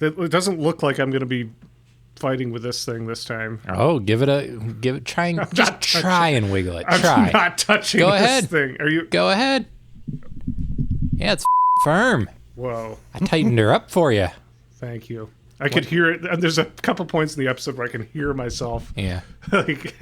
It doesn't look like I'm going to be fighting with this thing this time. Oh, try and wiggle it. I'm not touching this thing. Are you? Go ahead. Yeah, it's firm. Whoa. I tightened her up for you. Thank you. I could hear it. And there's a couple points in the episode where I can hear myself. Yeah. Like,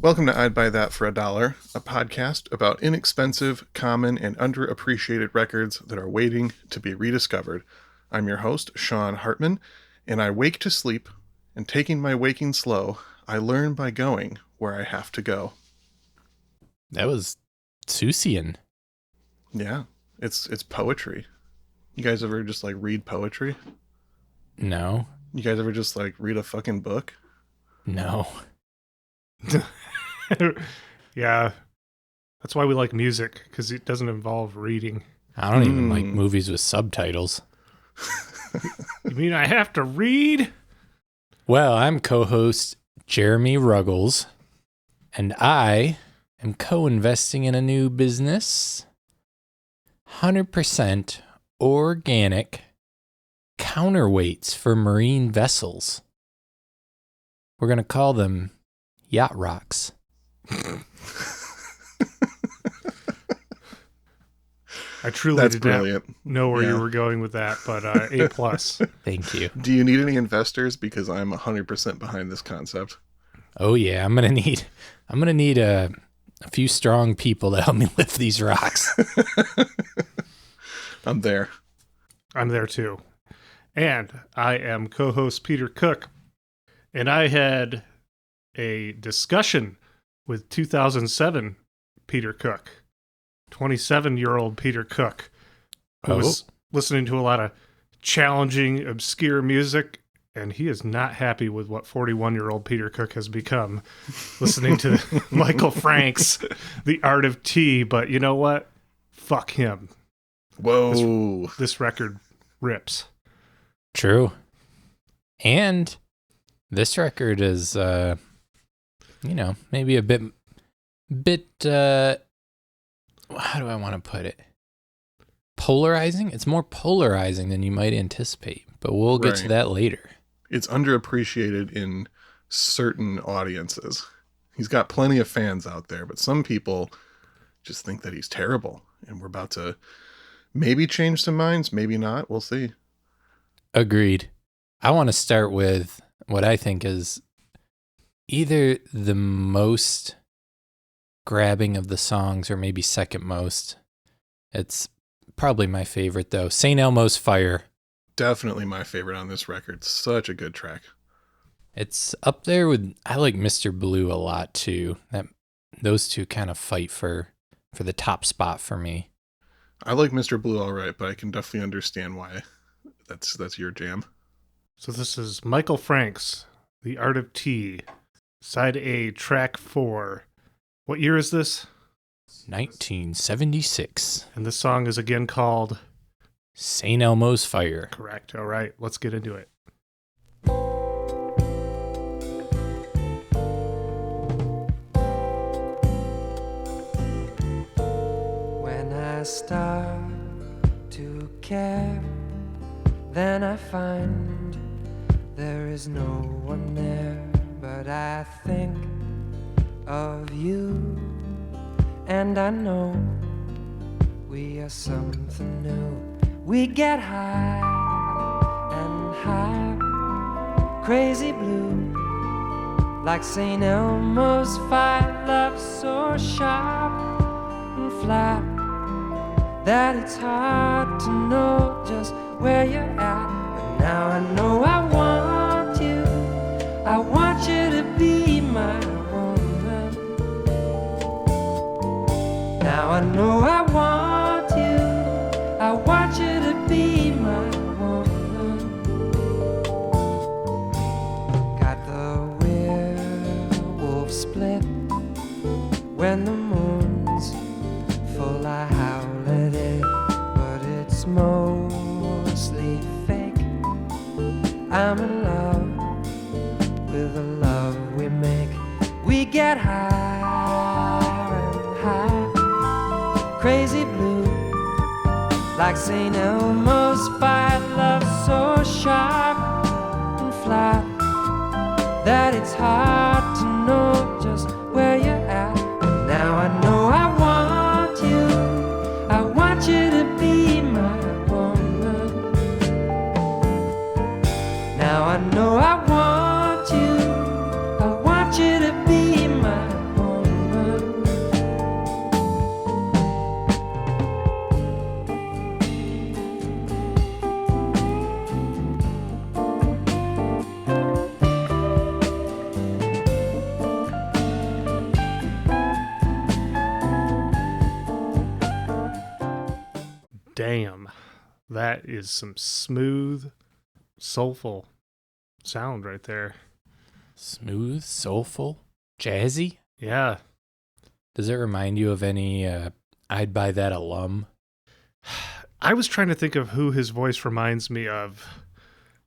Welcome to I'd Buy That for $1, a podcast about inexpensive, common, and underappreciated records that are waiting to be rediscovered. I'm your host, Sean Hartman, and I wake to sleep, and taking my waking slow, I learn by going where I have to go. That was Seussian. Yeah, it's poetry. You guys ever just like read poetry? No. You guys ever just like read a fucking book? No. yeah. That's why we like music, because it doesn't involve reading. I don't even like movies with subtitles. You mean I have to read? Well, I'm co-host Jeremy Ruggles, and I am co-investing in a new business. 100% organic counterweights for marine vessels. We're going to call them Yacht Rocks. I truly That's did brilliant. not know where you were going with that, but A+. Thank you. Do you need any investors? Because I'm 100% behind this concept. Oh yeah, I'm gonna need a few strong people to help me lift these rocks. I'm there. I'm there too. And I am co-host Peter Cook, and I had a discussion with 2007 Peter Cook, 27-year-old Peter Cook, who was listening to a lot of challenging, obscure music, and he is not happy with what 41-year-old Peter Cook has become, listening to Michael Frank's The Art of Tea. But you know what? Fuck him. Whoa. This record rips. True. And this record is, maybe a bit, how do I want to put it? Polarizing? It's more polarizing than you might anticipate, but we'll get to that later. It's underappreciated in certain audiences. He's got plenty of fans out there, but some people just think that he's terrible, and we're about to maybe change some minds, maybe not. We'll see. Agreed. I want to start with what I think is either the most grabbing of the songs or maybe second most. It's probably my favorite, though. St. Elmo's Fire. Definitely my favorite on this record. Such a good track. It's up there with, I like Mr. Blue a lot, too. Those two kind of fight for the top spot for me. I like Mr. Blue all right, but I can definitely understand why that's your jam. So this is Michael Frank's The Art of Tea, Side A, Track 4. What year is this? 1976. And this song is again called St. Elmo's Fire. Correct. All right, let's get into it. When I start to care, then I find there is no one there, but I think of you, and I know we are something new. We get high and high, crazy blue, like St. Elmo's fire, love so sharp and flat that it's hard to know just where you're at. But now I know I want you, I want you to be my woman. Now I know I want you, I want you to be my woman. Got the When the moon's full, I howl at it, but it's mostly fake. I'm in love with the love we make. We get higher and high, crazy blue, like St. Elmo's fire. Love so sharp and flat that it's hard to know just where you're at. And now I know I want you to be my woman. Now I know I want you to be my woman. Damn, that is some smooth, soulful sound right there. Smooth, soulful, jazzy. Yeah. Does it remind you of any I'd Buy That alum? I was trying to think of who his voice reminds me of,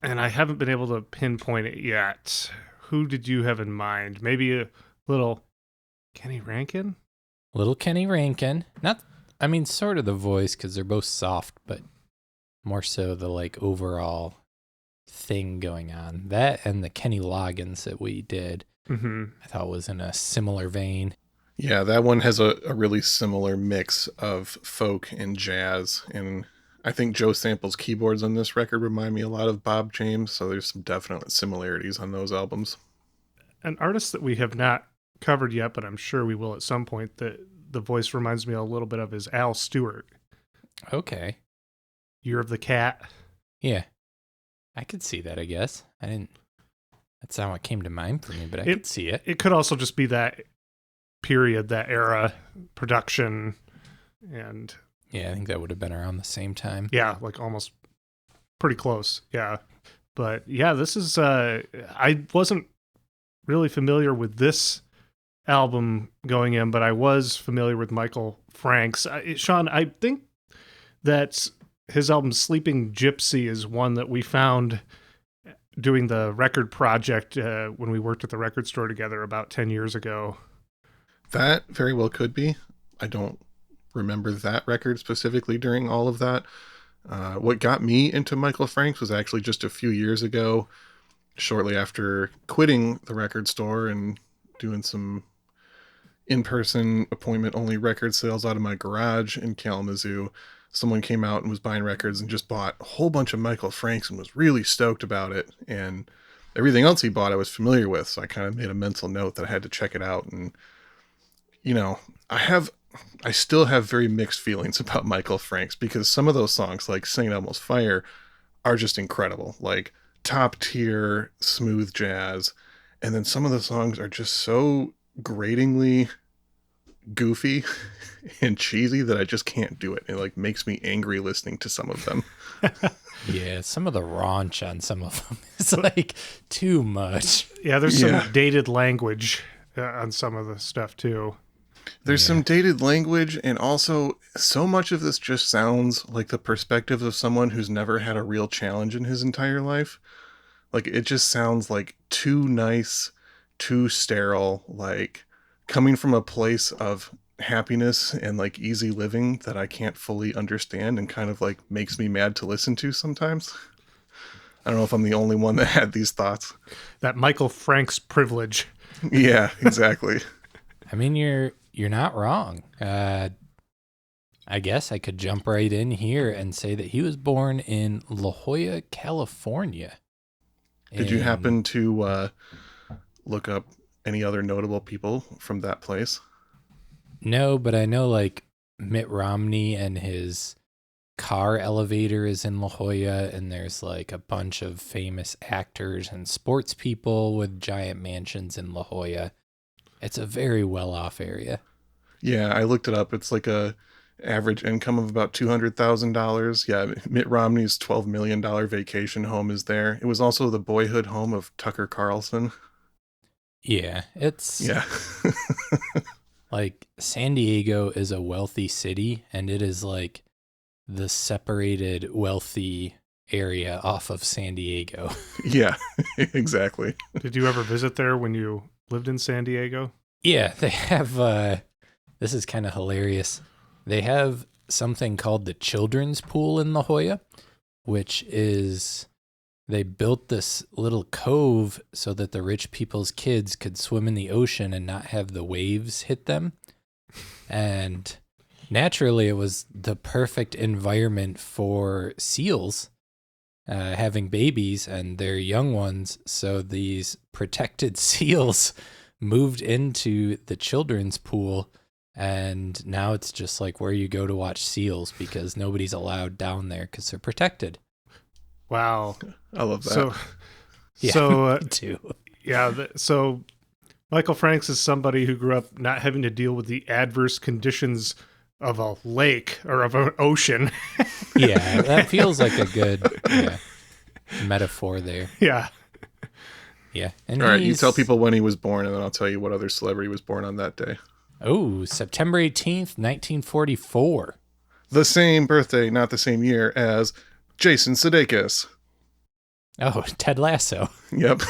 and I haven't been able to pinpoint it yet. Who did you have in mind? Maybe a little Kenny Rankin? Little Kenny Rankin. Sort of the voice, because they're both soft, but more so the like overall thing going on. That and the Kenny Loggins that we did, I thought was in a similar vein. Yeah, that one has a really similar mix of folk and jazz. And I think Joe Sample's keyboards on this record remind me a lot of Bob James. So there's some definite similarities on those albums. An artist that we have not covered yet, but I'm sure we will at some point, that the voice reminds me a little bit of is Al Stewart. Okay. Year of the Cat. Yeah. I could see that, I guess. That's not what came to mind for me, but I could see it. It could also just be that period, that era, production, and... Yeah, I think that would have been around the same time. Yeah, like almost pretty close. Yeah. But yeah, this is... I wasn't really familiar with this album going in, but I was familiar with Michael Frank's. Sean, I think that his album Sleeping Gypsy is one that we found doing the record project when we worked at the record store together about 10 years ago. That very well could be. I don't remember that record specifically during all of that. What got me into Michael Frank's was actually just a few years ago, shortly after quitting the record store and doing some in-person appointment-only record sales out of my garage in Kalamazoo. Someone came out and was buying records and just bought a whole bunch of Michael Frank's and was really stoked about it. And everything else he bought I was familiar with, so I kind of made a mental note that I had to check it out. And, you know, I still have very mixed feelings about Michael Frank's, because some of those songs, like St. Elmo's Fire, are just incredible. Like, top-tier, smooth jazz. And then some of the songs are just so gratingly goofy and cheesy that I just can't do it. It like makes me angry listening to some of them. Yeah, some of the raunch on some of them is like too much. Yeah, there's some dated language on some of the stuff too. There's some dated language, and also so much of this just sounds like the perspective of someone who's never had a real challenge in his entire life. Like, it just sounds like too nice, too sterile, like coming from a place of happiness and like easy living that I can't fully understand, and kind of like makes me mad to listen to sometimes. I don't know if I'm the only one that had these thoughts. That Michael Frank's privilege. Yeah, exactly. I mean, you're not wrong. I guess I could jump right in here and say that he was born in La Jolla, California. Did you happen to look up any other notable people from that place? No, but I know like Mitt Romney and his car elevator is in La Jolla, and there's like a bunch of famous actors and sports people with giant mansions in La Jolla. It's a very well-off area. Yeah, I looked it up. It's like a average income of about $200,000. Yeah, Mitt Romney's $12 million vacation home is there. It was also the boyhood home of Tucker Carlson. Yeah, it's... Yeah. Like, San Diego is a wealthy city, and it is like the separated wealthy area off of San Diego. Yeah, exactly. Did you ever visit there when you lived in San Diego? Yeah, they have, this is kind of hilarious. They have something called the Children's Pool in La Jolla, which is, they built this little cove so that the rich people's kids could swim in the ocean and not have the waves hit them. And naturally, it was the perfect environment for seals having babies and their young ones. So these protected seals moved into the children's pool, and now it's just like where you go to watch seals because nobody's allowed down there because they're protected. Wow. I love that. So, Yeah, so me too. yeah. So Michael Franks is somebody who grew up not having to deal with the adverse conditions of a lake or of an ocean. Yeah, that feels like a good metaphor there. Yeah. Yeah. And All right, you tell people when he was born, and then I'll tell you what other celebrity was born on that day. Oh, September 18th, 1944. The same birthday, not the same year, as Jason Sudeikis. Oh, Ted Lasso. Yep.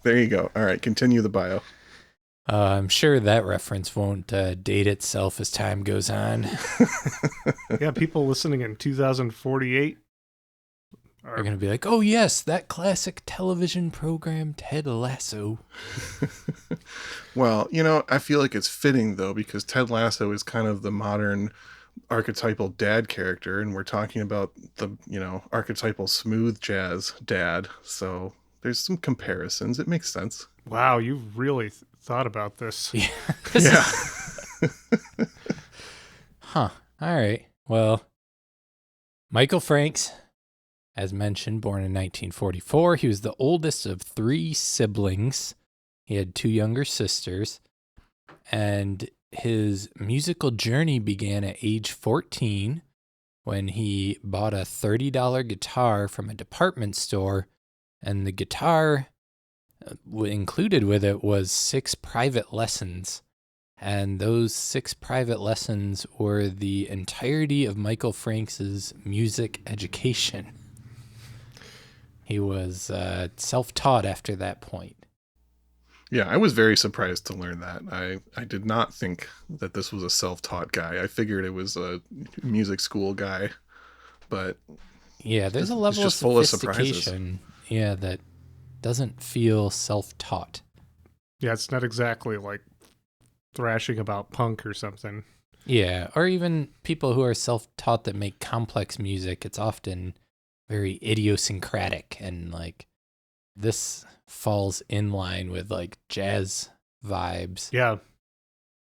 There you go. All right, continue the bio. I'm sure that reference won't date itself as time goes on. Yeah, people listening in 2048 They're going to be like, oh, yes, that classic television program, Ted Lasso. Well, I feel like it's fitting, though, because Ted Lasso is kind of the modern archetypal dad character, and we're talking about the, archetypal smooth jazz dad. So there's some comparisons. It makes sense. Wow, you've really thought about this. Yeah. Yeah. Huh. All right. Well, Michael Franks, as mentioned, born in 1944. He was the oldest of 3 siblings. He had 2 younger sisters. And his musical journey began at age 14 when he bought a $30 guitar from a department store. And the guitar included with it was 6 private lessons. And those 6 private lessons were the entirety of Michael Franks's music education. He was self-taught after that point. Yeah, I was very surprised to learn that. I did not think that this was a self-taught guy. I figured it was a music school guy, but yeah, there's a level of just full of surprises. sophistication, that doesn't feel self-taught. Yeah, it's not exactly like thrashing about punk or something. Yeah, or even people who are self-taught that make complex music. It's often very idiosyncratic, and like this falls in line with like jazz vibes. Yeah.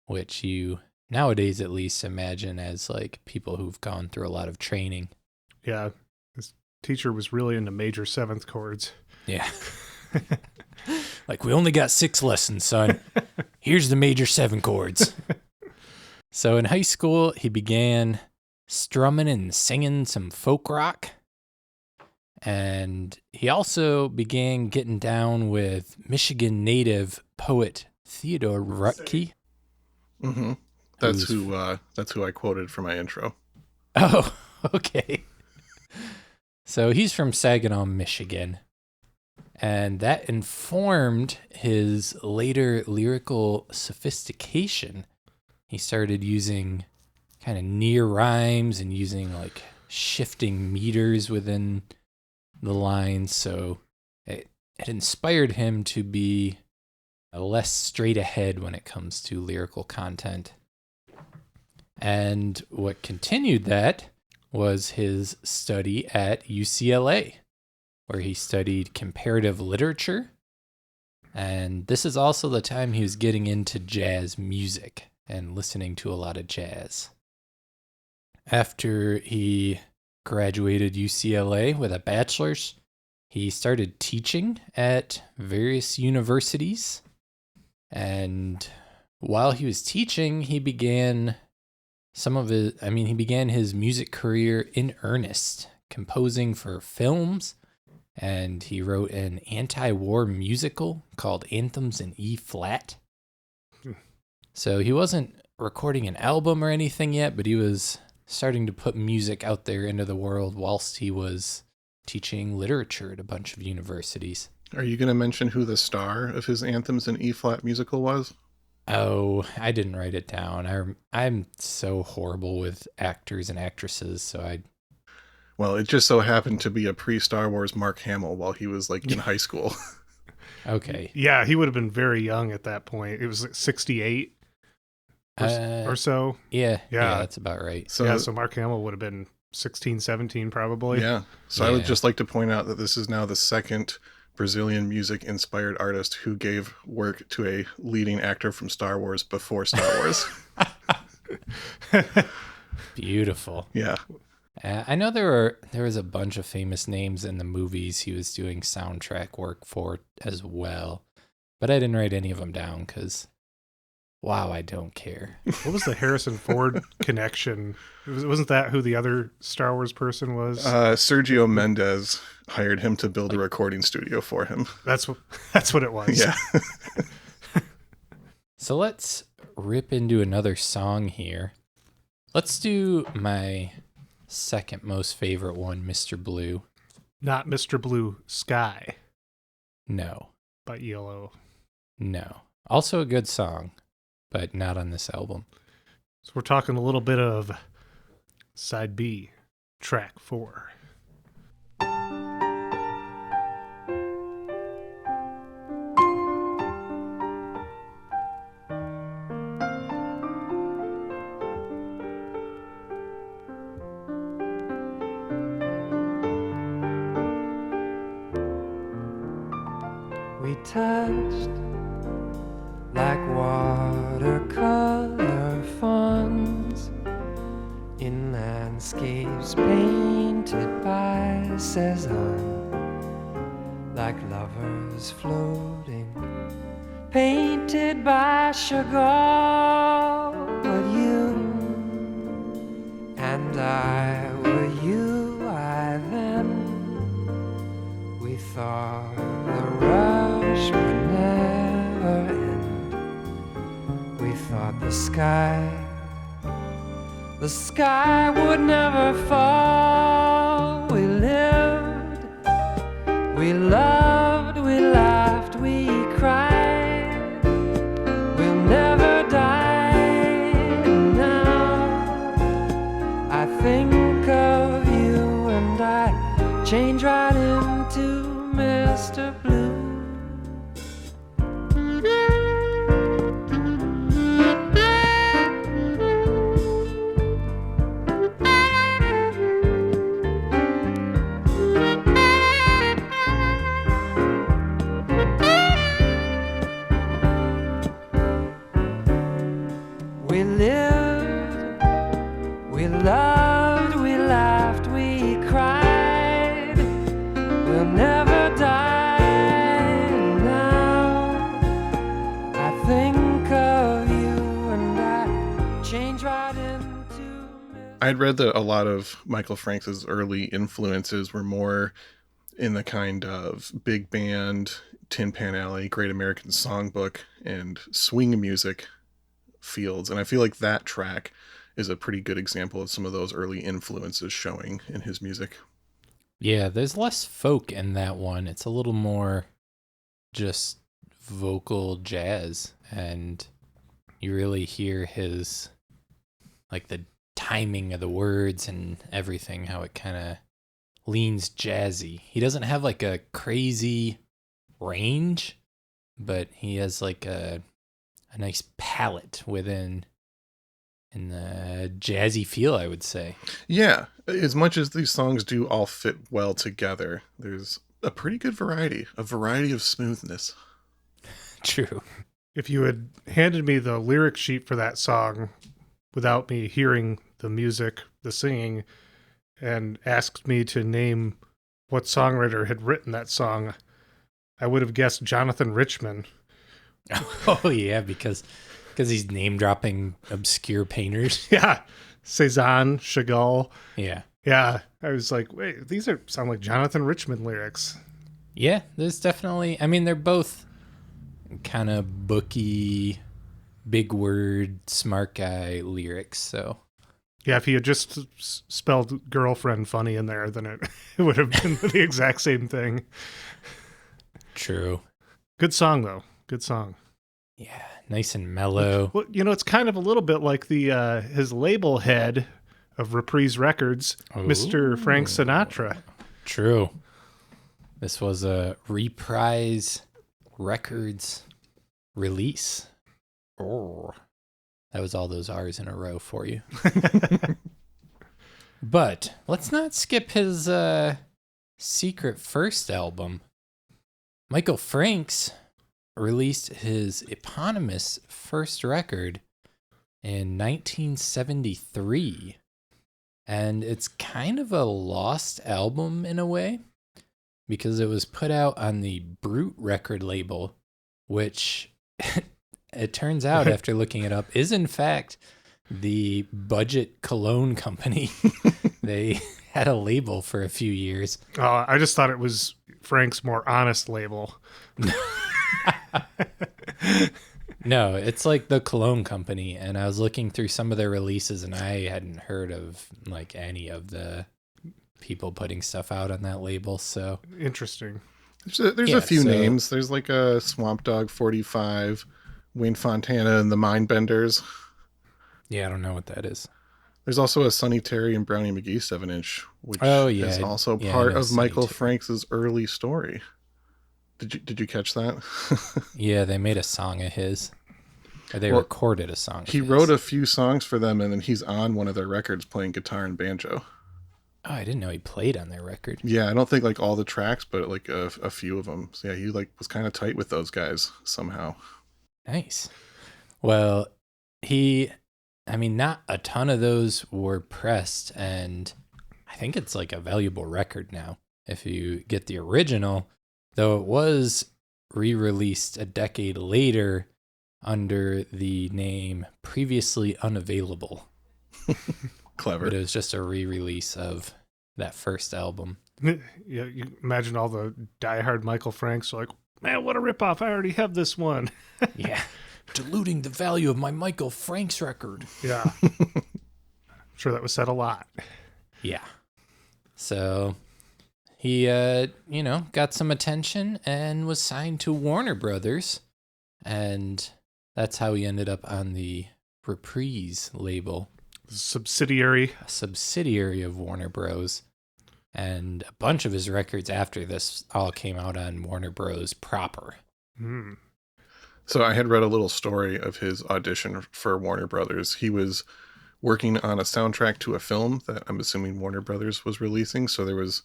Which you nowadays at least imagine as like people who've gone through a lot of training. Yeah. His teacher was really into major 7th chords. Yeah. Like, we only got 6 lessons, son. Here's the major 7 chords. So in high school, he began strumming and singing some folk rock. And he also began getting down with Michigan native poet Theodore Rutke. Mm-hmm. That's who I quoted for my intro. Oh, okay. So he's from Saginaw, Michigan. And that informed his later lyrical sophistication. He started using kind of near rhymes and using like shifting meters within the lines. So it inspired him to be less straight ahead when it comes to lyrical content. And what continued that was his study at UCLA, where he studied comparative literature. And this is also the time he was getting into jazz music and listening to a lot of jazz. After he graduated UCLA with a bachelor's, he started teaching at various universities. And while he was teaching, he began his music career in earnest, composing for films. And he wrote an anti-war musical called Anthems in E-flat. So he wasn't recording an album or anything yet, but he was starting to put music out there into the world whilst he was teaching literature at a bunch of universities. Are you going to mention who the star of his Anthems in E-flat musical was? Oh, I didn't write it down. I'm so horrible with actors and actresses, so I... Well, it just so happened to be a pre-Star Wars Mark Hamill while he was like in high school. Okay. Yeah, he would have been very young at that point. It was like 68 or so. Yeah, that's about right. So Mark Hamill would have been 16, 17 probably. Yeah. So I would just like to point out that this is now the second Brazilian music-inspired artist who gave work to a leading actor from Star Wars before Star Wars. Beautiful. Yeah. I know there was a bunch of famous names in the movies he was doing soundtrack work for as well, but I didn't write any of them down because, wow, I don't care. What was the Harrison Ford connection? Wasn't that who the other Star Wars person was? Sergio Mendes hired him to build a recording studio for him. That's what it was. Yeah. So let's rip into another song here. Let's do my second most favorite one, Mr. Blue. Not Mr. Blue Sky No. by ELO. No. Also a good song, but not on this album. So we're talking a little bit of Side B, track 4. We touched like watercolor fawns in landscapes painted by Cezanne, like lovers floating, painted by Chagall. But you and I were you, I then. We thought the rush would never end. We thought the sky would never fall. We lived, we loved, we laughed, we cried. We'll never die. And now I think of you and I change right into Mr. Blue. We lived, we loved, we laughed, we cried. We'll never die. Now I think of you and I change right into I'd read that a lot of Michael Franks' early influences were more in the kind of big band, Tin Pan Alley, Great American Songbook, and swing music fields. And I feel like that track is a pretty good example of some of those early influences showing in his music. Yeah, there's less folk in that one. It's a little more just vocal jazz, and you really hear his, like, the timing of the words and everything, how it kind of leans jazzy. He doesn't have like a crazy range, but he has like a nice palette within in the jazzy feel, I would say. Yeah, as much as these songs do all fit well together, there's a pretty good variety of smoothness. True. If you had handed me the lyric sheet for that song without me hearing the music, the singing, and asked me to name what songwriter had written that song, I would have guessed Jonathan Richman. Oh yeah, because he's name dropping obscure painters. Yeah, Cezanne, Chagall. Yeah. Yeah, I was like, wait, these sound like Jonathan Richman lyrics. Yeah, there's definitely, I mean, they're both kind of booky, big word, smart guy lyrics. So Yeah, if he had just spelled girlfriend funny in there, then it would have been the exact same thing. true. Good song, though. Good song. Yeah, nice and mellow. Well, it's kind of a little bit like the his label head of Reprise Records, Mr. Frank Sinatra. True. This was a Reprise Records release. Oh, that was all those R's in a row for you. But let's not skip his secret first album. Michael Franks released his eponymous first record in 1973. And it's kind of a lost album in a way, because it was put out on the Brute record label, which it turns out after looking it up is in fact the budget cologne company. They had a label for a few years. Oh, I just thought it was Frank's more honest label. No, it's like the cologne company, and I was looking through some of their releases and I hadn't heard of like any of the people putting stuff out on that label. So Interesting. There's a few names. There's like a Swamp Dog 45, Wayne Fontana and the Mindbenders. Yeah, I don't know what that is. There's also a Sonny Terry and Brownie McGee 7-inch, which is also part of Michael Franks' early story. Did you catch that? Yeah, they made a song of his. Or they recorded a song. He wrote a few songs for them, and then he's on one of their records playing guitar and banjo. Oh, I didn't know he played on their record. Yeah, I don't think like all the tracks, but like a few of them. So yeah, he like was kind of tight with those guys somehow. Nice. Well, not a ton of those were pressed, and I think it's like a valuable record now. If you get the original, though it was re-released a decade later under the name Previously Unavailable. Clever. But it was just a re-release of that first album. Yeah, you imagine all the diehard Michael Franks are like, man, what a ripoff. I already have this one. Yeah. Diluting the value of my Michael Franks record. Yeah. I'm sure that was said a lot. Yeah. So he, got some attention and was signed to Warner Brothers. And that's how he ended up on the Reprise label. Subsidiary. A subsidiary of Warner Bros. And a bunch of his records after this all came out on Warner Bros. Proper. Hmm. So I had read a little story of his audition for Warner Brothers. He was working on a soundtrack to a film that I'm assuming Warner Brothers was releasing. So there was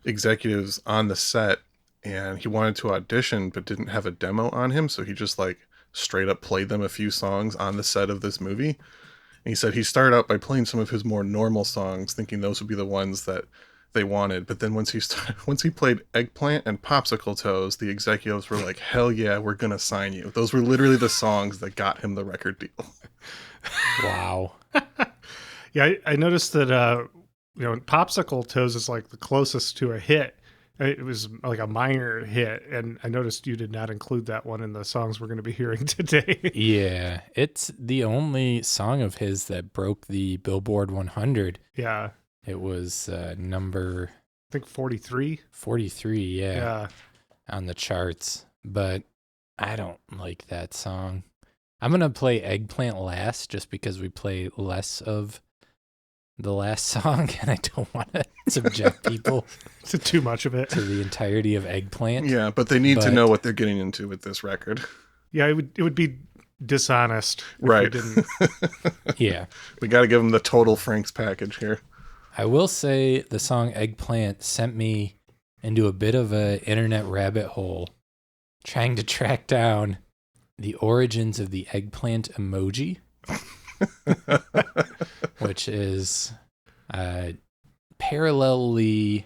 executives on the set, and he wanted to audition but didn't have a demo on him. So he just like straight up played them a few songs on the set of this movie. And he said he started out by playing some of his more normal songs, thinking those would be the ones that they wanted. But then once he played Eggplant and Popsicle Toes, the executives were like, hell yeah, we're going to sign you. Those were literally the songs that got him the record deal. Wow. Yeah, I noticed that, Popsicle Toes is like the closest to a hit. It was like a minor hit, and I noticed you did not include that one in the songs we're going to be hearing today. Yeah, it's the only song of his that broke the Billboard 100. Yeah. It was number... I think 43. 43, Yeah. On the charts. But I don't like that song. I'm going to play Eggplant last just because we play less of the last song, and I don't want to subject people to too much of it. To the entirety of Eggplant. Yeah, but they need to know what they're getting into with this record. Yeah, it would be dishonest if right. we didn't. Yeah. We got to give them the total Franks package here. I will say the song Eggplant sent me into a bit of an internet rabbit hole trying to track down the origins of the eggplant emoji, which is parallelly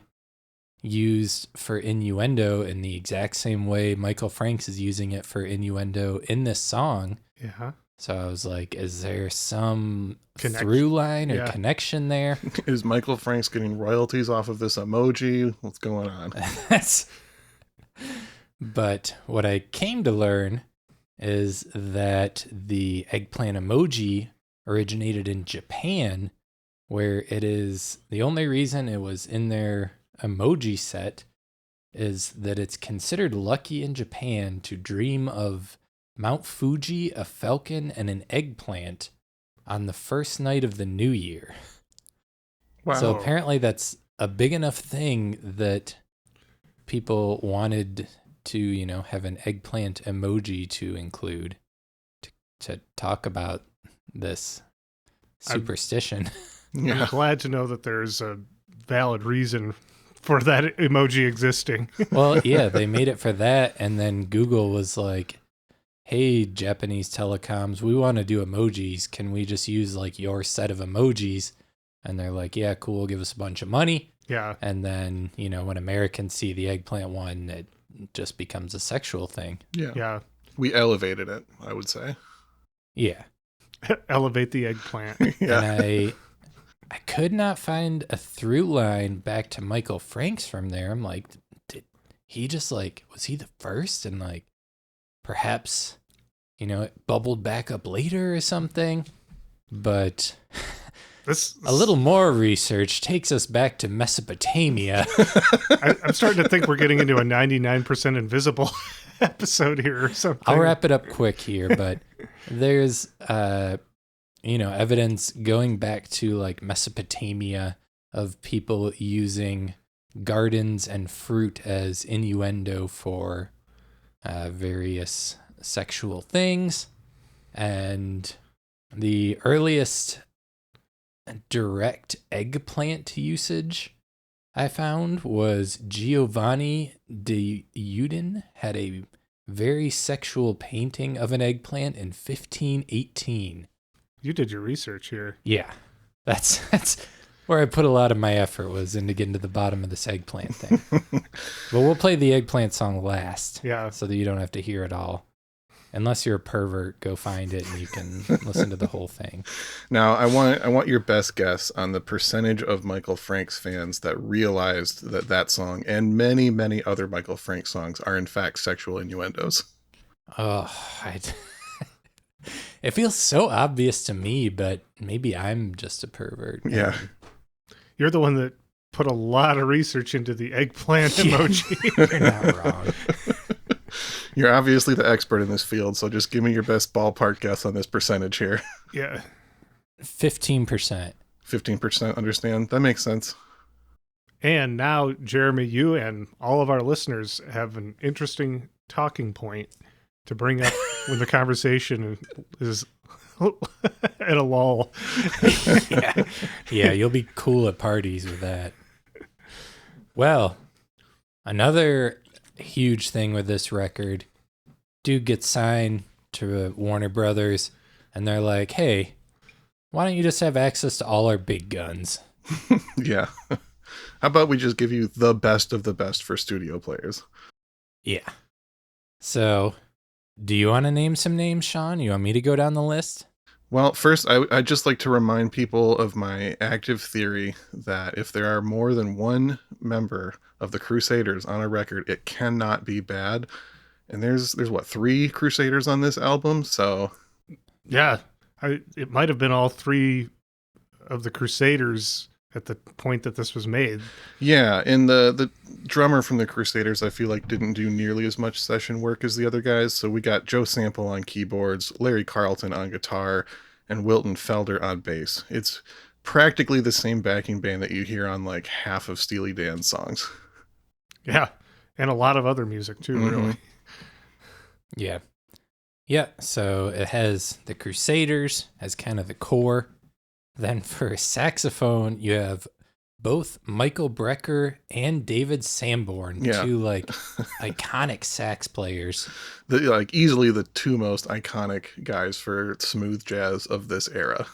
used for innuendo in the exact same way Michael Franks is using it for innuendo in this song. Yeah. So I was like, is there some through line or connection there? Is Michael Franks getting royalties off of this emoji? What's going on? But what I came to learn is that the eggplant emoji originated in Japan, where it is the only reason it was in their emoji set is that it's considered lucky in Japan to dream of Mount Fuji, a falcon, and an eggplant on the first night of the new year. Wow. So apparently that's a big enough thing that people wanted to, have an eggplant emoji to include to talk about this superstition. I'm glad to know that there's a valid reason for that emoji existing. Well, yeah, they made it for that, and then Google was like, hey, Japanese telecoms, we want to do emojis. Can we just use like your set of emojis? And they're like, yeah, cool, give us a bunch of money. Yeah. And then, when Americans see the eggplant one, it just becomes a sexual thing. Yeah. Yeah. We elevated it, I would say. Yeah. Elevate the eggplant. Yeah. And I could not find a through line back to Michael Franks from there. I'm like, did he just was he the first? And perhaps, it bubbled back up later or something. But a little more research takes us back to Mesopotamia. I'm starting to think we're getting into a 99% invisible episode here or something. I'll wrap it up quick here, but there's, evidence going back to Mesopotamia of people using gardens and fruit as innuendo for various sexual things. And the earliest direct eggplant usage I found was Giovanni de Udine had a very sexual painting of an eggplant in 1518. You did your research here. Yeah, that's where I put a lot of my effort, was into getting to the bottom of this eggplant thing. But we'll play the eggplant song last, so that you don't have to hear it all. Unless you're a pervert, go find it and you can listen to the whole thing. Now, I want your best guess on the percentage of Michael Franks fans that realized that song and many, many other Michael Franks songs are in fact sexual innuendos. Oh, it feels so obvious to me, but maybe I'm just a pervert. Yeah. You're the one that put a lot of research into the eggplant emoji. You're not wrong. You're obviously the expert in this field, so just give me your best ballpark guess on this percentage here. Yeah. 15%. 15%, understand? That makes sense. And now, Jeremy, you and all of our listeners have an interesting talking point to bring up when the conversation is at a lull. Yeah, you'll be cool at parties with that. Well, another huge thing with this record, dude gets signed to Warner Brothers, and they're like, hey, why don't you just have access to all our big guns? Yeah. How about we just give you the best of the best for studio players? Yeah. So, do you want to name some names, Sean? You want me to go down the list? Well, first, I'd just like to remind people of my active theory that if there are more than one member of the Crusaders on a record, it cannot be bad. And there's what, 3 Crusaders on this album? So yeah, it might have been all 3 of the Crusaders at the point that this was made. Yeah, and the drummer from the Crusaders, I feel like, didn't do nearly as much session work as the other guys. So we got Joe Sample on keyboards, Larry Carlton on guitar, and Wilton Felder on bass. It's practically the same backing band that you hear on like half of Steely Dan's songs. Yeah, and a lot of other music too, really. Yeah. Yeah, so it has the Crusaders as kind of the core. Then for saxophone, you have both Michael Brecker and David Sanborn, 2 like iconic sax players. Easily the 2 most iconic guys for smooth jazz of this era.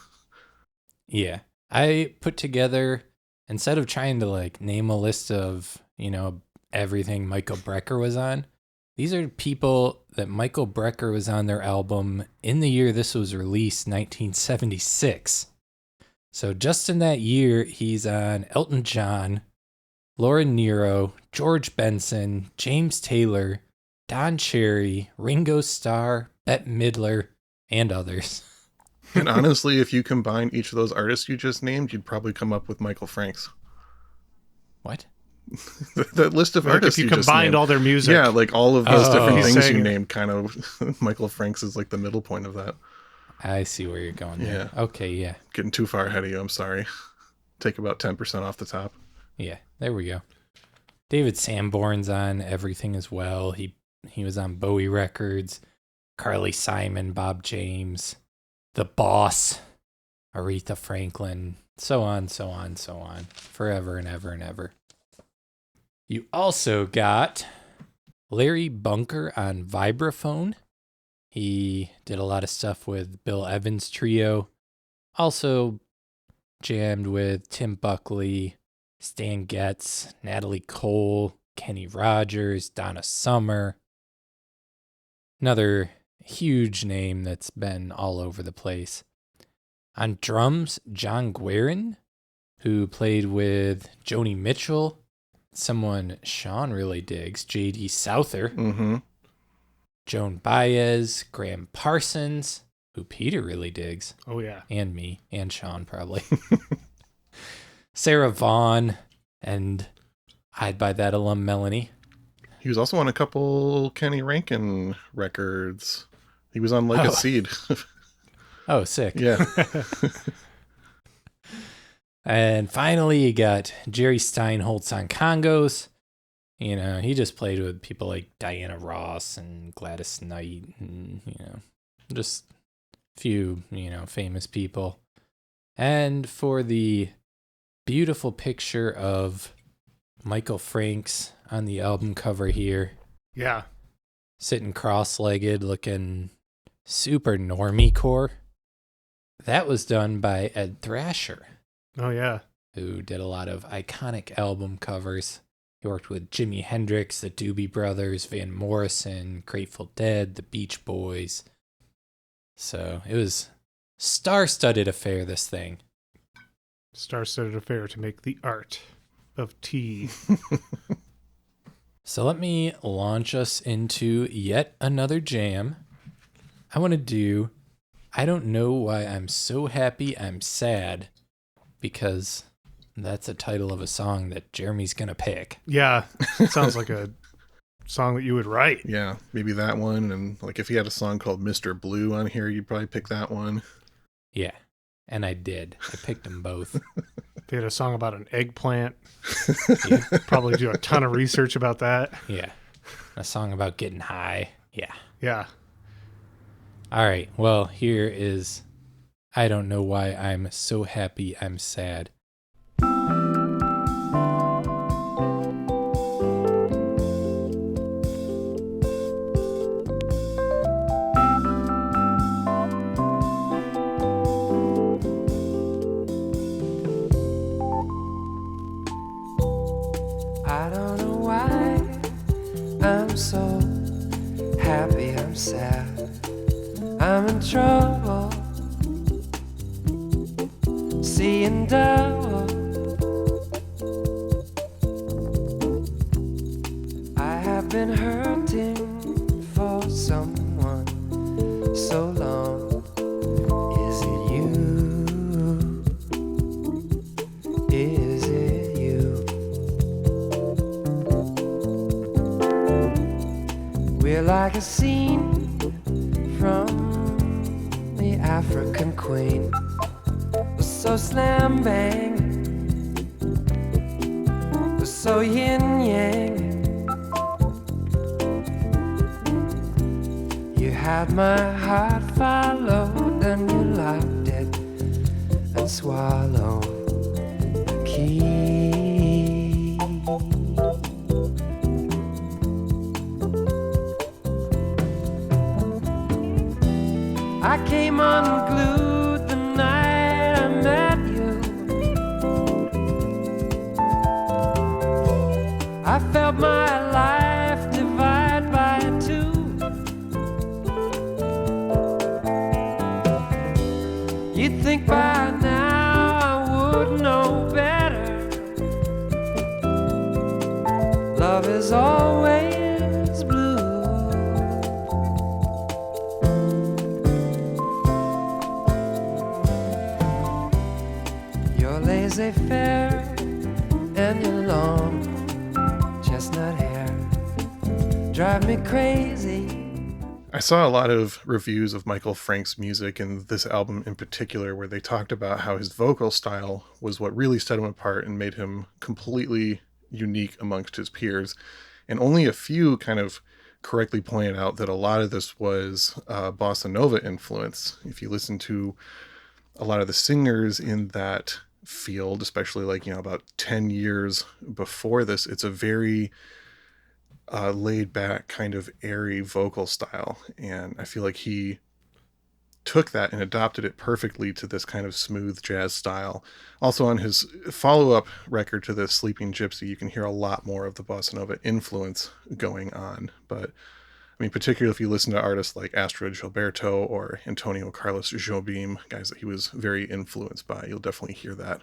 Yeah. I put together, instead of trying to name a list of, everything Michael Brecker was on, these are people that Michael Brecker was on their album in the year this was released, 1976. So just in that year, he's on Elton John, Laura Nyro, George Benson, James Taylor, Don Cherry, Ringo Starr, Bette Midler, and others. And honestly, if you combine each of those artists you just named, you'd probably come up with Michael Franks. What? That list of artists if you just combined named. all their music. Yeah, like all of those different He's things you saying- named, kind of Michael Franks is like the middle point of that. I see where you're going there. Yeah. Okay, yeah. Getting too far ahead of you, I'm sorry. Take about 10% off the top. Yeah, there we go. David Sanborn's on everything as well. He was on Bowie Records, Carly Simon, Bob James, The Boss, Aretha Franklin, so on, so on, so on. Forever and ever and ever. You also got Larry Bunker on vibraphone. He did a lot of stuff with Bill Evans Trio. Also jammed with Tim Buckley, Stan Getz, Natalie Cole, Kenny Rogers, Donna Summer. Another huge name that's been all over the place. On drums, John Guerin, who played with Joni Mitchell, someone Sean really digs, J.D. Souther, Mm-hmm. Joan Baez, Graham Parsons, who Peter really digs, Oh, yeah. and me, and Sean probably. Sarah Vaughan, and I'd buy that alum Melanie. He was also on a couple Kenny Rankin records. He was on Like Oh. a Seed. Oh, sick. Yeah. And finally, you got Jerry Steinholtz on congos. You know, he just played with people like Diana Ross and Gladys Knight and, just a few, famous people. And for the beautiful picture of Michael Franks on the album cover here, Yeah. sitting cross-legged, looking super normie-core, that was done by Ed Thrasher, Oh, yeah. who did a lot of iconic album covers. He worked with Jimi Hendrix, the Doobie Brothers, Van Morrison, Grateful Dead, the Beach Boys. So it was star-studded affair, this thing. Star-studded affair to make the art of tea. So let me launch us into yet another jam. I want to do I Don't Know Why I'm So Happy I'm Sad, because that's a title of a song that Jeremy's going to pick. Yeah. Sounds like a song that you would write. Yeah, maybe that one. And like if he had a song called Mr. Blue on here, you'd probably pick that one. Yeah, and I did. I picked them both. If you had a song about an eggplant, Yeah. probably do a ton of research about that. Yeah. A song about getting high. Yeah. Yeah. All right. Well, here is I Don't Know Why I'm So Happy I'm Sad. I don't know why I'm so happy I'm sad. I'm in trouble, seeing double. I have been hurting for someone so long. Is it you? Is it you? We're like a scene from the African Queen. We're so slam bang, we're so yin yang. You had my heart followed and you locked it and swallowed the key. I came unglued the night I met you. I felt my life divide by two. You'd think by now I would know better. Love is always blue. laissez-faire and your long chestnut hair drive me crazy. I saw a lot of reviews of Michael Frank's music and this album in particular where they talked about how his vocal style was what really set him apart and made him completely unique amongst his peers. And only a few kind of correctly pointed out that a lot of this was bossa nova influence. If you listen to a lot of the singers in that field, especially like, about 10 years before this, it's a very laid back kind of airy vocal style. And I feel like he took that and adopted it perfectly to this kind of smooth jazz style. Also on his follow-up record to the Sleeping Gypsy, you can hear a lot more of the bossa nova influence going on. But I mean, particularly if you listen to artists like Astrud Gilberto or Antonio Carlos Jobim, guys that he was very influenced by, you'll definitely hear that.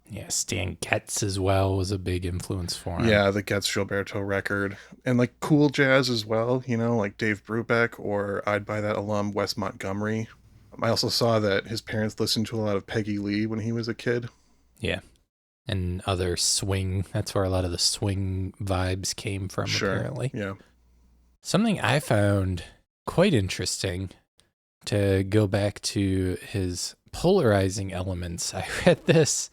Yeah, Stan Getz as well was a big influence for him. Yeah, the Getz Gilberto record. And like cool jazz as well, like Dave Brubeck or I'd Buy That alum Wes Montgomery. I also saw that his parents listened to a lot of Peggy Lee when he was a kid. Yeah. And other swing. That's where a lot of the swing vibes came from, apparently. Yeah. Something I found quite interesting, to go back to his polarizing elements. I read this,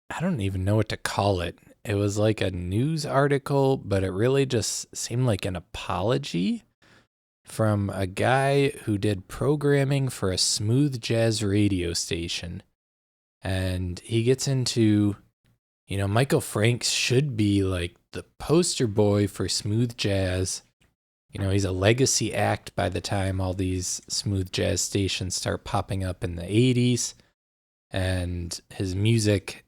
I don't even know what to call it. It was like a news article, but it really just seemed like an apology from a guy who did programming for a smooth jazz radio station. And he gets into, Michael Franks should be like the poster boy for smooth jazz. He's a legacy act by the time all these smooth jazz stations start popping up in the 80s. And his music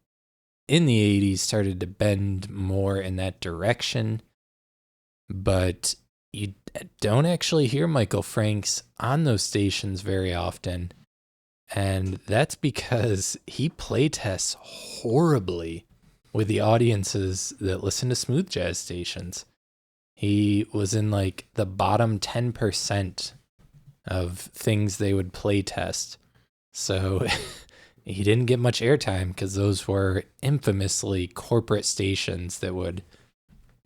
in the 80s started to bend more in that direction. But you don't actually hear Michael Franks on those stations very often. And that's because he playtests horribly with the audiences that listen to smooth jazz stations. He was in like the bottom 10% of things they would play test. So he didn't get much airtime because those were infamously corporate stations that would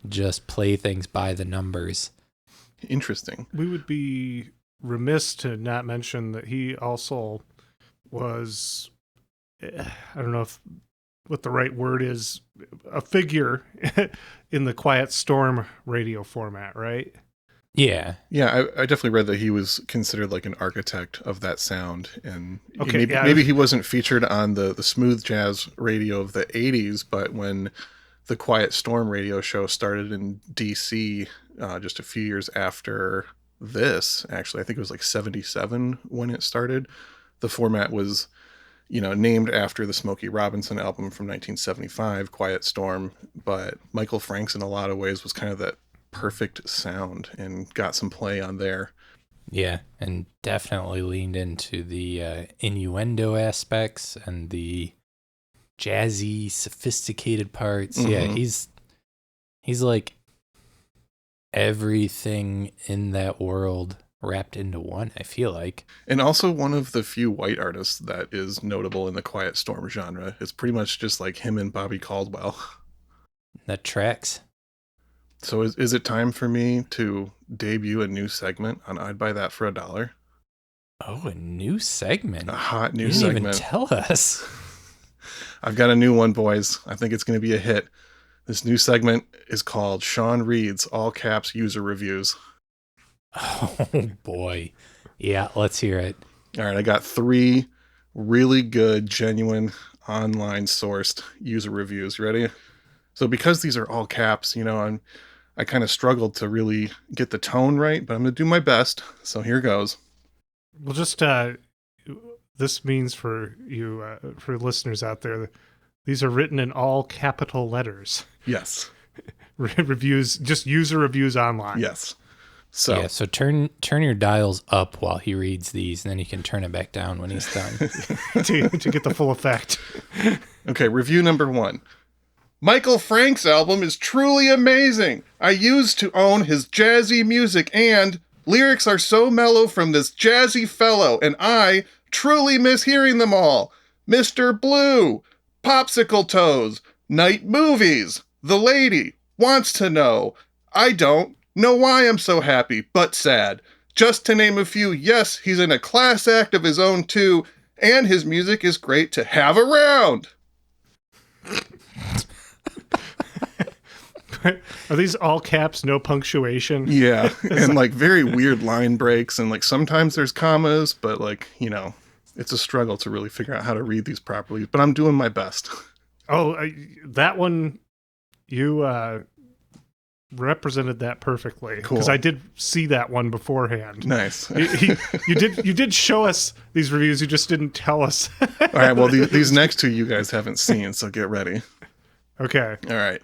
just play things by the numbers. Interesting. We would be remiss to not mention that he also was, I don't know what the right word is, a figure in the Quiet Storm radio format, right? Yeah. Yeah, I definitely read that he was considered like an architect of that sound. And okay, maybe he wasn't featured on the smooth jazz radio of the 80s, but when the Quiet Storm radio show started in DC just a few years after this, actually, I think it was like 77 when it started, the format was named after the Smokey Robinson album from 1975, Quiet Storm. But Michael Franks, in a lot of ways, was kind of that perfect sound and got some play on there. Yeah, and definitely leaned into the innuendo aspects and the jazzy, sophisticated parts. Mm-hmm. Yeah, he's like everything in that world wrapped into one, I feel like. And also one of the few white artists that is notable in the Quiet Storm genre. It's pretty much just like him and Bobby Caldwell. That tracks. So is it time for me to debut a new segment on I'd Buy That for $1? Oh, a new segment? A hot new you segment. Didn't even tell us. I've got a new one, boys. I think it's going to be a hit. This new segment is called Sean Reed's All Caps User Reviews. Oh, boy. Yeah, let's hear it. All right, I got 3 really good, genuine, online sourced user reviews. You ready? So because these are all caps, I kind of struggled to really get the tone right, but I'm going to do my best. So here goes. Well, just this means for you, for listeners out there, these are written in all capital letters. Yes. Reviews, just user reviews online. Yes. So turn your dials up while he reads these, and then you can turn it back down when he's done. to get the full effect. Okay, review number 1. Michael Frank's album is truly amazing. I used to own his jazzy music, and lyrics are so mellow from this jazzy fellow, and I truly miss hearing them all. Mr. Blue, popsicle toes, night movies, the lady wants to know, I don't know why I'm so happy, but sad. Just to name a few, yes, he's in a class act of his own too, and his music is great to have around. Are these all caps, no punctuation? Yeah, and like very weird line breaks, and like sometimes there's commas, but like, you know, it's a struggle to really figure out how to read these properly, but I'm doing my best. Oh, that one, you represented that perfectly. Cool. Because I did see that one beforehand. Nice. You did show us these reviews, you just didn't tell us. All right, well, these next two you guys haven't seen, so get ready. Okay. All right.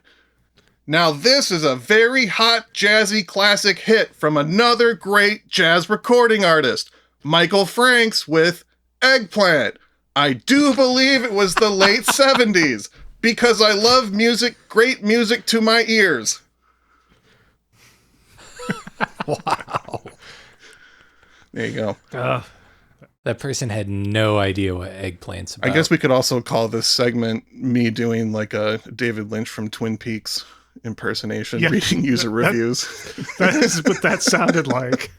Now, this is a very hot, jazzy classic hit from another great jazz recording artist, Michael Franks with Eggplant. I do believe it was the late 70s, because I love music, great music to my ears. Wow. There you go. That person had no idea what Eggplant's about. I guess we could also call this segment me doing like a David Lynch from Twin Peaks impersonation, reading user reviews. That is what that sounded like.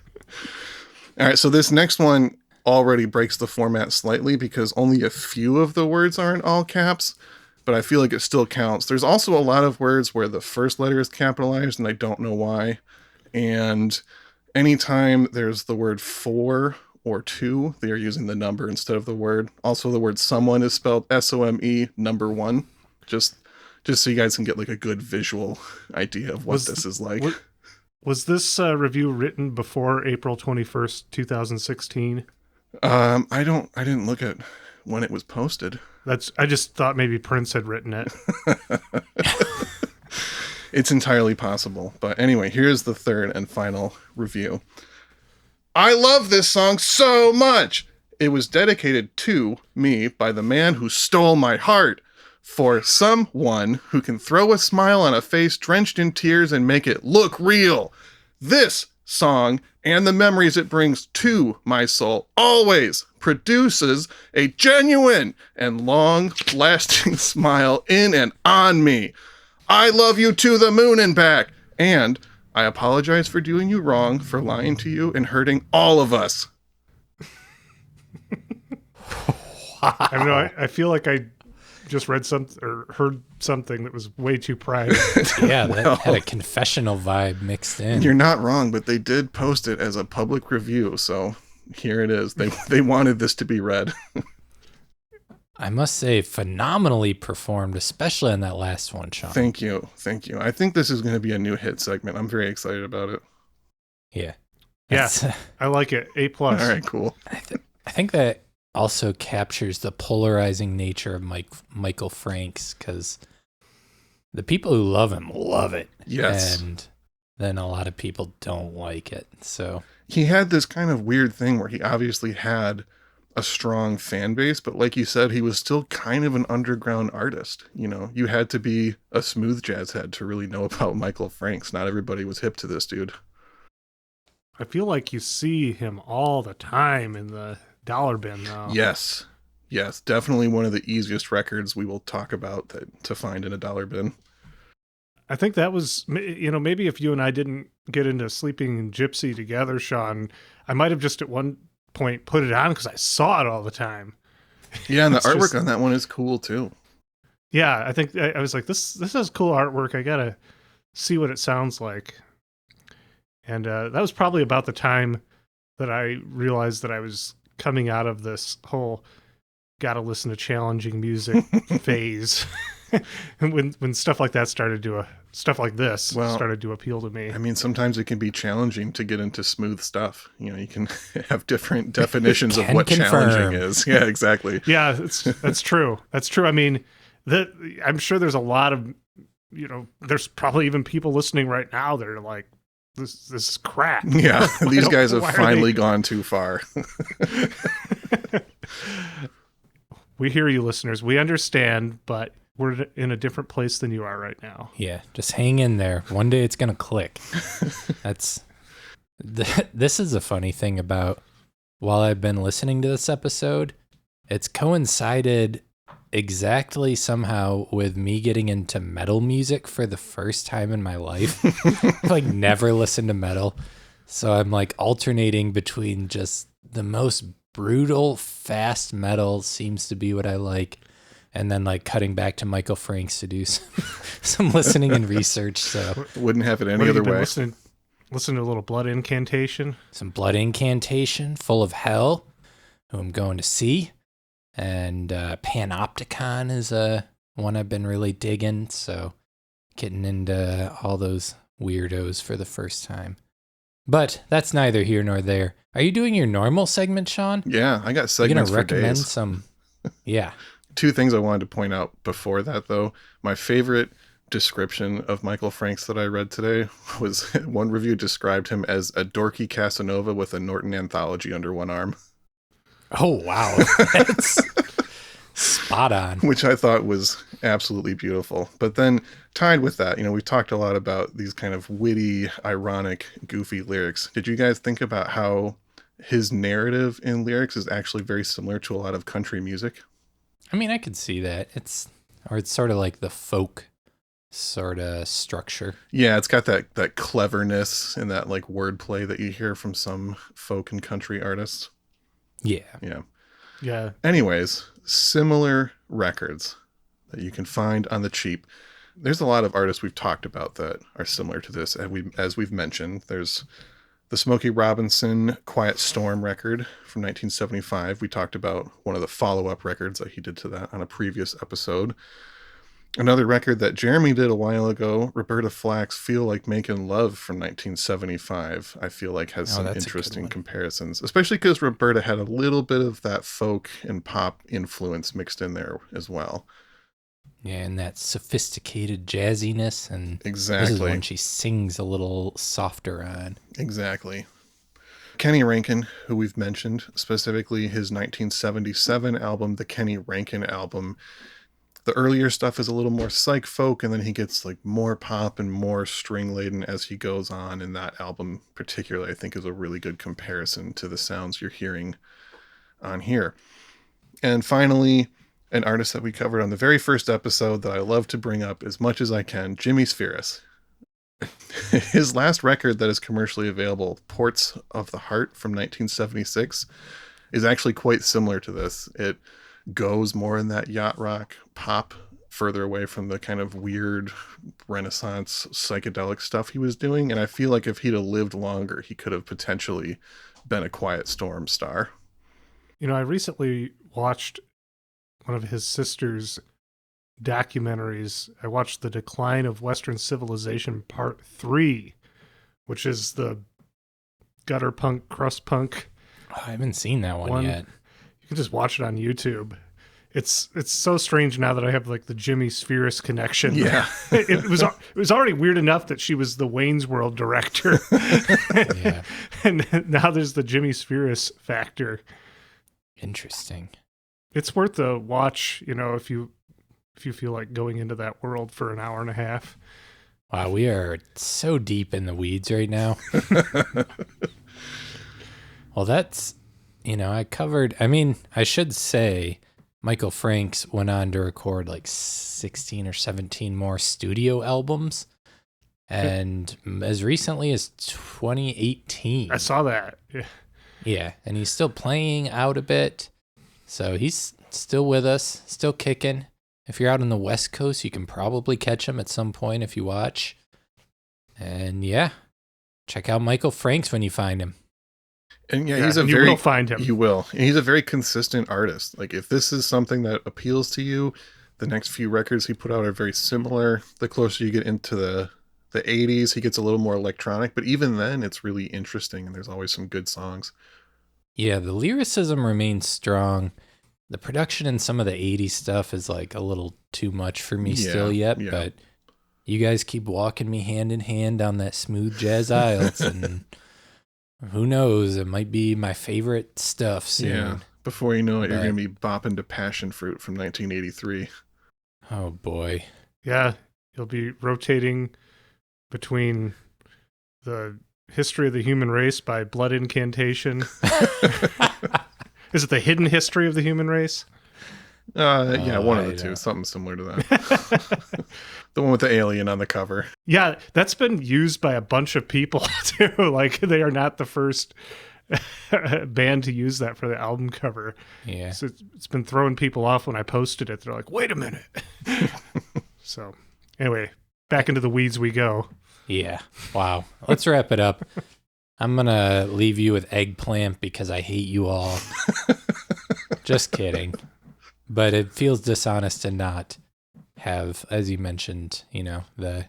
All right, so this next one already breaks the format slightly because only a few of the words are in all caps, but I feel like it still counts. There's also a lot of words where the first letter is capitalized, and I don't know why. And anytime there's the word for or two, they are using the number instead of the word. Also, the word someone is spelled S-O-M-E, number one. Just so you guys can get like a good visual idea of what this is like. Was this review written before April 21st, 2016? I didn't look at when it was posted. I just thought maybe Prince had written it. It's entirely possible. But anyway, here's the third and final review. I love this song so much. It was dedicated to me by the man who stole my heart. For someone who can throw a smile on a face drenched in tears and make it look real. This song and the memories it brings to my soul always produces a genuine and long-lasting smile in and on me. I love you to the moon and back, and I apologize for doing you wrong, for lying to you and hurting all of us. I don't know. I feel like I just read something or heard something that was way too private. Yeah, that had a confessional vibe mixed in. You're not wrong, but they did post it as a public review, so here it is. They wanted this to be read. I must say, phenomenally performed, especially on that last one, Sean. Thank you. I think this is going to be a new hit segment. I'm very excited about it. Yeah. Yeah, I like it. A+. All right, cool. I think that also captures the polarizing nature of Michael Franks, because the people who love him love it. Yes. And then a lot of people don't like it. So he had this kind of weird thing where he obviously had a strong fan base, but like you said, he was still kind of an underground artist. You know, you had to be a smooth jazz head to really know about Michael Franks. Not everybody was hip to this dude. I feel like you see him all the time in the dollar bin, though. Yes, definitely one of the easiest records we will talk about to find in a dollar bin. I think that was, maybe if you and I didn't get into Sleeping Gypsy together, Sean, I might have just at one point put it on because I saw it all the time. Yeah, and the artwork on that one is cool too. Yeah, I think I was like, this has cool artwork. I gotta see what it sounds like. And that was probably about the time that I realized that I was coming out of this whole gotta listen to challenging music phase. And when stuff like that started to appeal to me. I mean, sometimes it can be challenging to get into smooth stuff. You know, you can have different definitions of what challenging is. Yeah, exactly. Yeah, that's true. That's true. I mean, I'm sure there's a lot of, there's probably even people listening right now that are like, this is crap. Yeah, these guys have finally gone too far. We hear you, listeners. We understand, but we're in a different place than you are right now. Yeah, just hang in there. One day it's gonna click. This is a funny thing about while I've been listening to this episode, it's coincided exactly somehow with me getting into metal music for the first time in my life. I've like never listened to metal. So I'm like alternating between just the most brutal, fast metal seems to be what I like. And then like cutting back to Michael Franks to do some listening and research. So Wouldn't have it What any have you other been way. Listen to a little Blood Incantation. some Blood Incantation, Full of Hell, who I'm going to see. And Panopticon is one I've been really digging. So getting into all those weirdos for the first time. But that's neither here nor there. Are you doing your normal segment, Sean? Yeah, I got You segments gonna for recommend days. some? Yeah. Two things I wanted to point out before that, though. My favorite description of Michael Franks that I read today was one review described him as a dorky Casanova with a Norton anthology under one arm, Oh wow, that's spot on. which I thought was absolutely beautiful. But then tied with that, we've talked a lot about these kind of witty, ironic, goofy lyrics. Did you guys think about how his narrative in lyrics is actually very similar to a lot of country music? I mean, I could see that. It's sort of like the folk sort of structure. Yeah, it's got that cleverness and that like wordplay that you hear from some folk and country artists. Yeah. Yeah. Yeah. Anyways, similar records that you can find on the cheap. There's a lot of artists we've talked about that are similar to this, and as we've mentioned, there's the Smokey Robinson Quiet Storm record from 1975. We talked about one of the follow-up records that he did to that on a previous episode. Another record that Jeremy did a while ago, Roberta Flack's Feel Like Making Love from 1975, I feel like has some that's a good interesting one. comparisons, especially because Roberta had a little bit of that folk and pop influence mixed in there as well. Yeah, and that sophisticated jazziness, and Exactly. this is when she sings a little softer on. Exactly. Kenny Rankin, who we've mentioned, specifically his 1977 album, the Kenny Rankin album. The earlier stuff is a little more psych folk, and then he gets like more pop and more string laden as he goes on. And that album particularly, I think, is a really good comparison to the sounds you're hearing on here. And finally, an artist that we covered on the very first episode that I love to bring up as much as I can, Jimmy Spheris. His last record that is commercially available, Ports of the Heart from 1976, is actually quite similar to this. It goes more in that yacht rock pop, further away from the kind of weird Renaissance psychedelic stuff he was doing. And I feel like if he'd have lived longer, he could have potentially been a Quiet Storm star. I recently watched one of his sister's documentaries. I watched The Decline of Western Civilization Part 3, which is the gutter punk, crust punk. Oh, I haven't seen that one yet. You can just watch it on YouTube. It's so strange now that I have like the Jimmy Spheris connection. Yeah. it was already weird enough that she was the Wayne's World director. Yeah. And now there's the Jimmy Spheris factor. Interesting. It's worth a watch, if you feel like going into that world for an hour and a half. Wow, we are so deep in the weeds right now. Well, that's, I should say Michael Franks went on to record like 16 or 17 more studio albums. And as recently as 2018. I saw that. Yeah. Yeah, and he's still playing out a bit. So he's still with us, still kicking. If you're out on the West Coast, you can probably catch him at some point if you watch. And yeah, check out Michael Franks when you find him. And yeah, you will find him. You will. And he's a very consistent artist. Like if this is something that appeals to you, the next few records he put out are very similar. The closer you get into the 80s, he gets a little more electronic, but even then it's really interesting and there's always some good songs. Yeah, the lyricism remains strong. The production in some of the 80s stuff is like a little too much for me still yet, but you guys keep walking me hand in hand down that smooth jazz aisles, and who knows, it might be my favorite stuff soon. Yeah, before you know it, you're going to be bopping to Passion Fruit from 1983. Oh boy. Yeah, you'll be rotating between the History of the Human Race by Blood Incantation. Is it the Hidden History of the Human Race? Yeah, one of the I two. don't- Something similar to that. The one with the alien on the cover. Yeah, that's been used by a bunch of people too. Like they are not the first band to use that for the album cover. Yeah. So it's been throwing people off when I posted it. They're like, "Wait a minute." So anyway, back into the weeds we go. Yeah. Wow. Let's wrap it up. I'm going to leave you with Eggplant because I hate you all. Just kidding. But it feels dishonest to not have, as you mentioned, the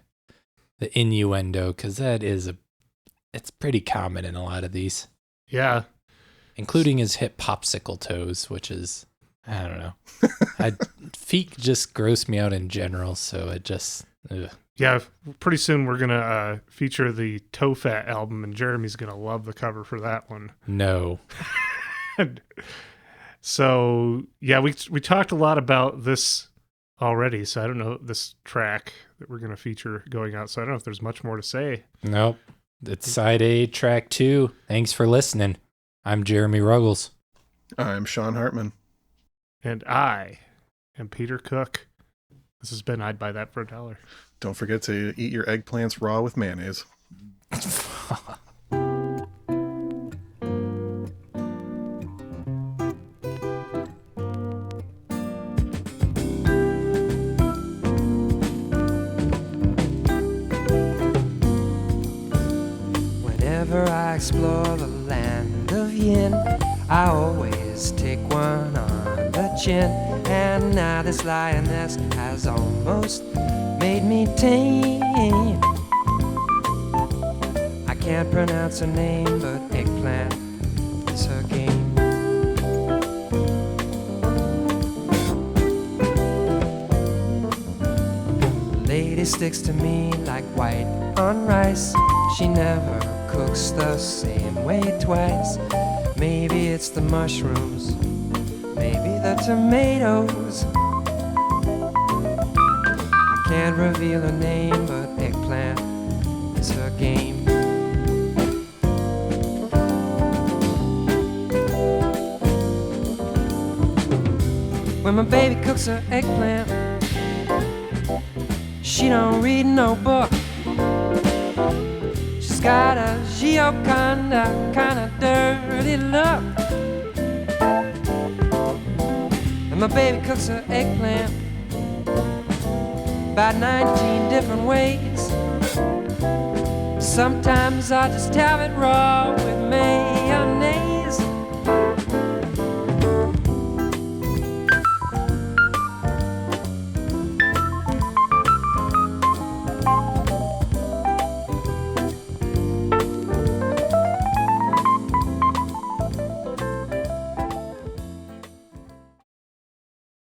innuendo, because it's pretty common in a lot of these, Yeah. including his hip popsicle toes, which is, I don't know. Feet just gross me out in general, so it just, ugh. Yeah, pretty soon we're going to feature the Toe Fat album, and Jeremy's going to love the cover for that one. No. So, yeah, we talked a lot about this already, so I don't know this track that we're going to feature going out, so I don't know if there's much more to say. Nope. It's side A, track 2. Thanks for listening. I'm Jeremy Ruggles. I'm Sean Hartman. And I am Peter Cook. This has been I'd Buy That for $1. Don't forget to eat your eggplants raw with mayonnaise. Whenever I explore the land of yin, I always take one on the chin. And now this lioness has almost made me tame. I can't pronounce her name, but Eggplant is her game. The lady sticks to me like white on rice. She never cooks the same way twice. Maybe it's the mushrooms, maybe the tomatoes. I can't reveal her name, but Eggplant is her game. When my baby cooks her eggplant, she don't read no book. She's got a Gioconda kind of dirty look. And my baby cooks her eggplant about 19 different ways. Sometimes I just have it raw with mayonnaise.